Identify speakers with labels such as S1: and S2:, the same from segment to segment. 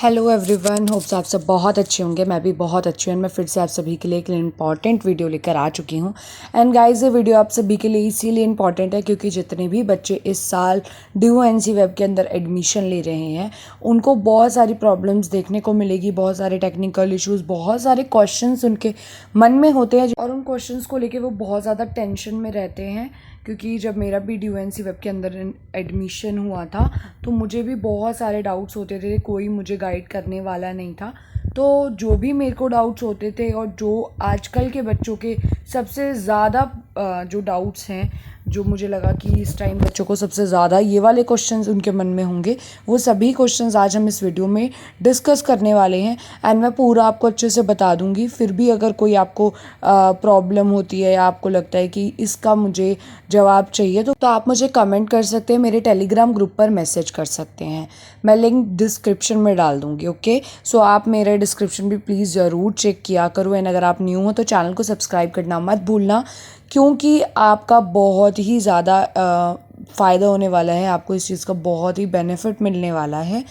S1: Hello everyone, hopes आप सब बहुत अच्छे होंगे। मैं भी बहुत अच्छी हूँ। मैं फिर से आप सभी के लिए एक इम्पॉर्टेंट वीडियो लेकर आ चुकी हूँ। एंड गाइस, ये वीडियो आप सभी के लिए इसीलिए इम्पॉर्टेंट है क्योंकि जितने भी बच्चे इस साल ड्यू एनसी वेब के अंदर एडमिशन ले रहे हैं उनको बहुत सारी प्रॉब्लम्स देखने को मिलेगी, बहुत सारे टेक्निकल इश्यूज़, बहुत सारे क्वेश्चंस उनके मन में होते हैं और उन क्वेश्चंस को लेके वो बहुत ज़्यादा टेंशन में रहते हैं। क्योंकि जब मेरा भी ड्यू एनसी वेब के अंदर एडमिशन हुआ था तो मुझे भी बहुत सारे डाउट्स होते थे, कोई मुझे गाइड करने वाला नहीं था। तो जो भी मेरे को डाउट्स होते थे और जो आजकल के बच्चों के सबसे ज़्यादा जो डाउट्स हैं, जो मुझे लगा कि इस टाइम बच्चों को सबसे ज़्यादा ये वाले क्वेश्चंस उनके मन में होंगे, वो सभी क्वेश्चंस आज हम इस वीडियो में डिस्कस करने वाले हैं। एंड मैं पूरा आपको अच्छे से बता दूंगी। फिर भी अगर कोई आपको प्रॉब्लम होती है या आपको लगता है कि इसका मुझे जवाब चाहिए तो आप मुझे कमेंट कर सकते हैं, मेरे टेलीग्राम ग्रुप पर मैसेज कर सकते हैं। मैं लिंक डिस्क्रिप्शन में डाल दूंगी। ओके, सो आप मेरे डिस्क्रिप्शन भी प्लीज़ ज़रूर चेक किया करो। एंड अगर आप न्यू हो तो चैनल को सब्सक्राइब करना मत भूलना, क्योंकि आपका बहुत ही ज़्यादा फ़ायदा होने वाला है, आपको इस चीज़ का बहुत ही बेनिफिट मिलने वाला है।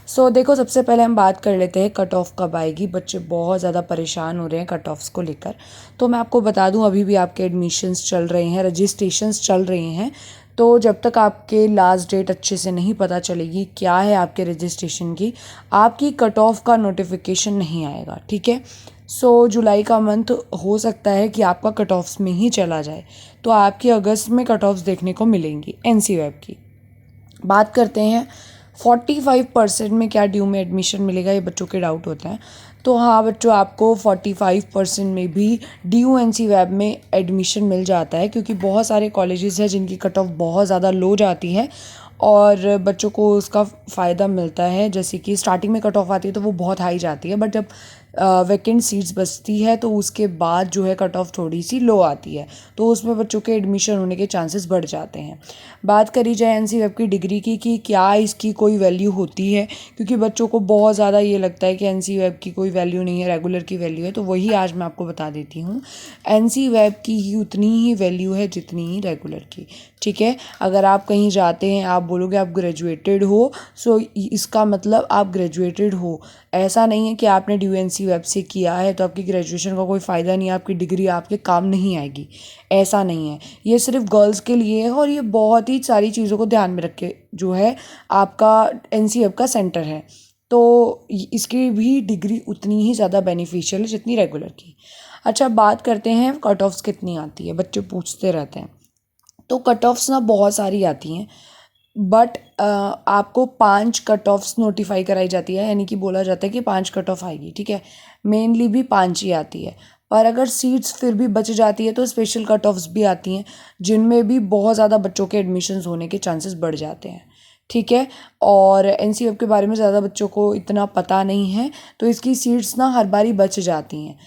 S1: सो देखो, सबसे पहले हम बात कर लेते हैं कट ऑफ कब आएगी। बच्चे बहुत ज़्यादा परेशान हो रहे हैं कट ऑफ्स को लेकर। तो मैं आपको बता दूं, अभी भी आपके एडमिशन्स चल रहे हैं, रजिस्ट्रेशंस चल रहे हैं। तो जब तक आपके लास्ट डेट अच्छे से नहीं पता चलेगी क्या है आपके रजिस्ट्रेशन की, आपकी कट ऑफ का नोटिफिकेशन नहीं आएगा। ठीक है, सो जुलाई का मंथ हो सकता है कि आपका कट ऑफ्स में ही चला जाए, तो आपकी अगस्त में कट ऑफ्स देखने को मिलेंगी एनसी वेब की। बात करते हैं 45% में क्या ड्यू में एडमिशन मिलेगा, ये बच्चों के डाउट होते हैं। तो हाँ बच्चों, आपको 45% में भी ड्यू एनसी वेब में एडमिशन मिल जाता है, क्योंकि बहुत सारे कॉलेजेस हैं जिनकी कट ऑफ बहुत ज़्यादा लो जाती है और बच्चों को उसका फ़ायदा मिलता है। जैसे कि स्टार्टिंग में कट ऑफ आती है तो वो बहुत हाई जाती है, बट जब वैकेंट सीट्स बचती है तो उसके बाद जो है कट ऑफ थोड़ी सी लो आती है, तो उसमें बच्चों के एडमिशन होने के चांसेस बढ़ जाते हैं। बात करी जाए एनसी वेब की डिग्री की कि क्या इसकी कोई वैल्यू होती है, क्योंकि बच्चों को बहुत ज़्यादा ये लगता है कि एनसी वेब की कोई वैल्यू नहीं है, रेगुलर की वैल्यू है। तो वही आज मैं आपको बता देती हूँ, एनसी वेब की ही उतनी ही वैल्यू है जितनी ही रेगुलर की। ठीक है, अगर आप कहीं जाते हैं, आप बोलोगे आप ग्रेजुएटेड हो, सो इसका मतलब आप ग्रेजुएटेड हो। ऐसा नहीं है कि आपने ड्यू एनसी वेब से किया है तो आपकी ग्रेजुएशन का कोई फ़ायदा नहीं है, आपकी डिग्री आपके काम नहीं आएगी। ऐसा नहीं है, ये सिर्फ गर्ल्स के लिए है और ये बहुत ही सारी चीज़ों को ध्यान में रख के जो है आपका एनसी वेब का सेंटर है। तो इसकी भी डिग्री उतनी ही ज़्यादा बेनिफिशियल है जितनी रेगुलर की। अच्छा, बात करते हैं कट ऑफ्स कितनी आती है, बच्चे पूछते रहते हैं। तो कट ऑफ्स ना बहुत सारी आती हैं, बट आपको 5 कट ऑफ्स नोटिफाई कराई जाती है, यानी कि बोला जाता है कि 5 कट ऑफ आएगी। ठीक है, मेनली भी 5 ही आती है, पर अगर सीट्स फिर भी बच जाती है तो स्पेशल कट ऑफ्स भी आती हैं, जिनमें भी बहुत ज़्यादा बच्चों के एडमिशन्स होने के चांसेस बढ़ जाते हैं। ठीक है, और एनसीएफ के बारे में ज़्यादा बच्चों को इतना पता नहीं है, तो इसकी सीट्स ना हर बारी बच जाती हैं।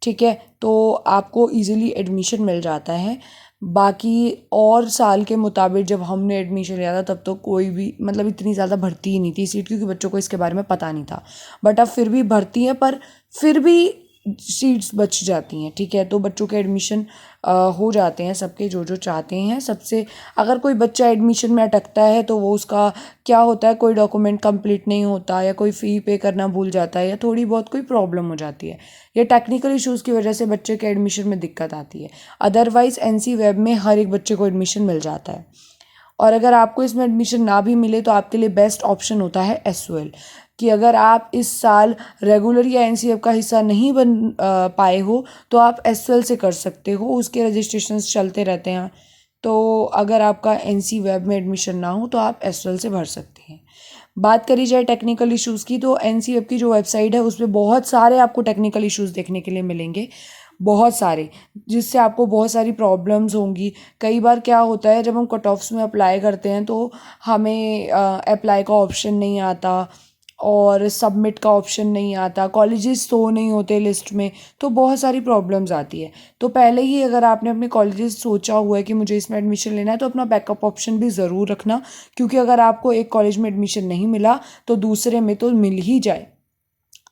S1: ठीक है, तो आपको इजीली एडमिशन मिल जाता है। बाकी और साल के मुताबिक जब हमने एडमिशन लिया था तब तो कोई भी मतलब इतनी ज़्यादा भर्ती ही नहीं थी सीट, क्योंकि बच्चों को इसके बारे में पता नहीं था। बट अब फिर भी भर्ती है, पर फिर भी सीट्स बच जाती हैं। ठीक है, तो बच्चों के एडमिशन हो जाते हैं सबके, जो जो चाहते हैं सबसे। अगर कोई बच्चा एडमिशन में अटकता है तो वो उसका क्या होता है, कोई डॉक्यूमेंट कंप्लीट नहीं होता, या कोई फ़ी पे करना भूल जाता है, या थोड़ी बहुत कोई प्रॉब्लम हो जाती है, या टेक्निकल इश्यूज़ की वजह से बच्चे के एडमिशन में दिक्कत आती है। अदरवाइज़ एनसी वेब में हर एक बच्चे को एडमिशन मिल जाता है। और अगर आपको इसमें एडमिशन ना भी मिले तो आपके लिए बेस्ट ऑप्शन होता है एसओएल, कि अगर आप इस साल रेगुलर या एनसीएफ का हिस्सा नहीं बन पाए हो तो आप एसओएल से कर सकते हो, उसके रजिस्ट्रेशंस चलते रहते हैं। तो अगर आपका एनसी वेब में एडमिशन ना हो तो आप एसओएल से भर सकते हैं। बात करी जाए टेक्निकल इश्यूज़ की, तो एनसीएफ की जो वेबसाइट है उसमें बहुत सारे आपको टेक्निकल इश्यूज़ देखने के लिए मिलेंगे, बहुत सारे, जिससे आपको बहुत सारी प्रॉब्लम्स होंगी। कई बार क्या होता है, जब हम कट ऑफ्स में अप्लाई करते हैं तो हमें अप्लाई का ऑप्शन नहीं आता और सबमिट का ऑप्शन नहीं आता, कॉलेजेस शो नहीं होते लिस्ट में, तो बहुत सारी प्रॉब्लम्स आती है। तो पहले ही अगर आपने अपने कॉलेजेस सोचा हुआ है कि मुझे इसमें एडमिशन लेना है तो अपना बैकअप ऑप्शन भी ज़रूर रखना, क्योंकि अगर आपको एक कॉलेज में एडमिशन नहीं मिला तो दूसरे में तो मिल ही जाए।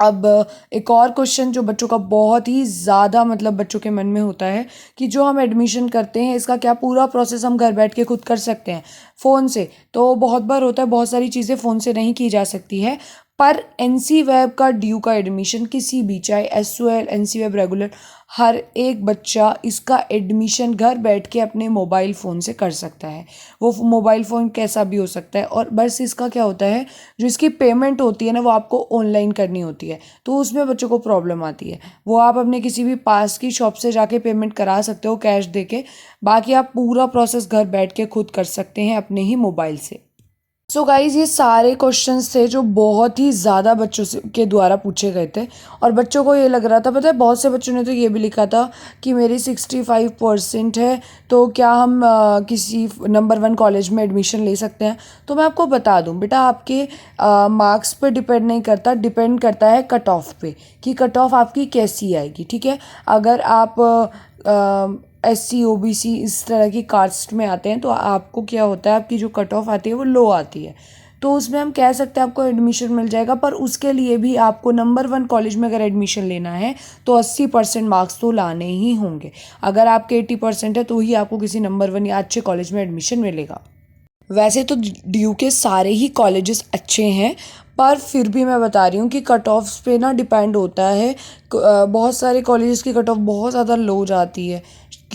S1: अब एक और क्वेश्चन जो बच्चों का बहुत ही ज़्यादा मतलब बच्चों के मन में होता है कि जो हम एडमिशन करते हैं इसका क्या पूरा प्रोसेस हम घर बैठ के खुद कर सकते हैं फ़ोन से। तो बहुत बार होता है, बहुत सारी चीज़ें फ़ोन से नहीं की जा सकती है, पर एनसी वेब का ड्यू का एडमिशन किसी भी, चाहे SOL, एनसी वेब रेगुलर, हर एक बच्चा इसका एडमिशन घर बैठ के अपने मोबाइल फ़ोन से कर सकता है। वो मोबाइल फ़ोन कैसा भी हो सकता है, और बस इसका क्या होता है, जो इसकी पेमेंट होती है ना, वो आपको ऑनलाइन करनी होती है, तो उसमें बच्चों को प्रॉब्लम आती है। वो आप अपने किसी भी पास की शॉप से जाके पेमेंट करा सकते हो कैश देके, बाकी आप पूरा प्रोसेस घर बैठ के खुद कर सकते हैं अपने ही मोबाइल से। सो गाइज़, ये सारे क्वेश्चंस थे जो बहुत ही ज़्यादा बच्चों से के द्वारा पूछे गए थे, और बच्चों को ये लग रहा था, पता है बहुत से बच्चों ने तो ये भी लिखा था कि मेरी 65% है, तो क्या हम किसी नंबर 1 कॉलेज में एडमिशन ले सकते हैं। तो मैं आपको बता दूं बेटा, आपके मार्क्स पे डिपेंड नहीं करता, डिपेंड करता है कट ऑफ पे, कि कट ऑफ आपकी कैसी आएगी। ठीक है, अगर आप SC OBC इस तरह की कास्ट में आते हैं तो आपको क्या होता है, आपकी जो कट ऑफ आती है वो लो आती है, तो उसमें हम कह सकते हैं आपको एडमिशन मिल जाएगा। पर उसके लिए भी आपको नंबर 1 कॉलेज में अगर एडमिशन लेना है तो 80% मार्क्स तो लाने ही होंगे। अगर आपके 80% है तो ही आपको किसी नंबर 1 या अच्छे कॉलेज में एडमिशन मिलेगा। वैसे तो ड्यू के सारे ही कॉलेजेस अच्छे हैं, पर फिर भी मैं बता रही हूँ कि कट ऑफ्स पे ना डिपेंड होता है। बहुत सारे कॉलेजेस की कट ऑफ बहुत ज़्यादा लो जाती है,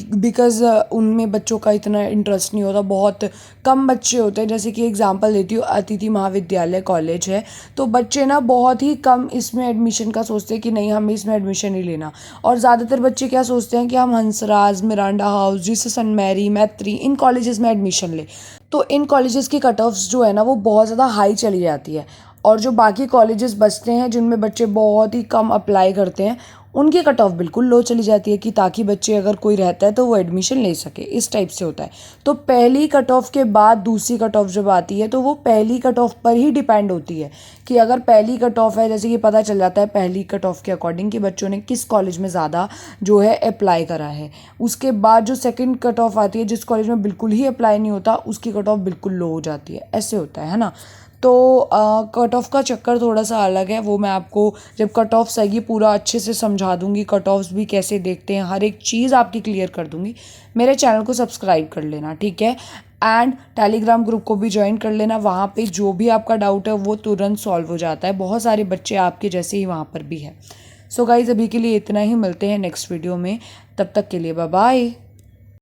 S1: बिकॉज़ उनमें बच्चों का इतना इंटरेस्ट नहीं होता, बहुत कम बच्चे होते हैं। जैसे कि एग्जांपल देती हूँ, अतिथि महाविद्यालय कॉलेज है, तो बच्चे ना बहुत ही कम इसमें एडमिशन का सोचते हैं कि नहीं हमें इसमें एडमिशन नहीं लेना, और ज़्यादातर बच्चे क्या सोचते हैं कि हम Hansraj, Miranda House, Jesus saint Mary, Maitreyi, इन कॉलेजेस में एडमिशन ले। तो इन कॉलेजेस की कट ऑफ्स जो है ना वो बहुत ज़्यादा हाई चली जाती है, और जो बाकी कॉलेजेस बचते हैं जिनमें बच्चे बहुत ही कम अप्लाई करते हैं, उनकी कट ऑफ बिल्कुल लो चली जाती है, कि ताकि बच्चे अगर कोई रहता है तो वो एडमिशन ले सके, इस टाइप से होता है। तो पहली कट ऑफ के बाद दूसरी कट ऑफ जब आती है तो वो पहली कट ऑफ पर ही डिपेंड होती है, कि अगर पहली कट ऑफ है, जैसे कि पता चल जाता है पहली कट ऑफ के अकॉर्डिंग कि बच्चों ने किस कॉलेज में ज़्यादा जो है अप्लाई करा है। उसके बाद जो सेकंड कट ऑफ आती है, जिस कॉलेज में बिल्कुल ही अप्लाई नहीं होता उसकी कट ऑफ बिल्कुल लो हो जाती है, ऐसे होता है ना। तो कट ऑफ का चक्कर थोड़ा सा अलग है, वो मैं आपको जब कट ऑफ्स आएगी पूरा अच्छे से समझा दूंगी, कट ऑफ्स भी कैसे देखते हैं, हर एक चीज़ आपकी क्लियर कर दूंगी। मेरे चैनल को सब्सक्राइब कर लेना, ठीक है, एंड टेलीग्राम ग्रुप को भी ज्वाइन कर लेना। वहाँ पे जो भी आपका डाउट है वो तुरंत सॉल्व हो जाता है, बहुत सारे बच्चे आपके जैसे ही वहाँ पर भी है। सो गाइज़, अभी के लिए इतना ही, मिलते हैं नेक्स्ट वीडियो में, तब तक के लिए बाय बाय।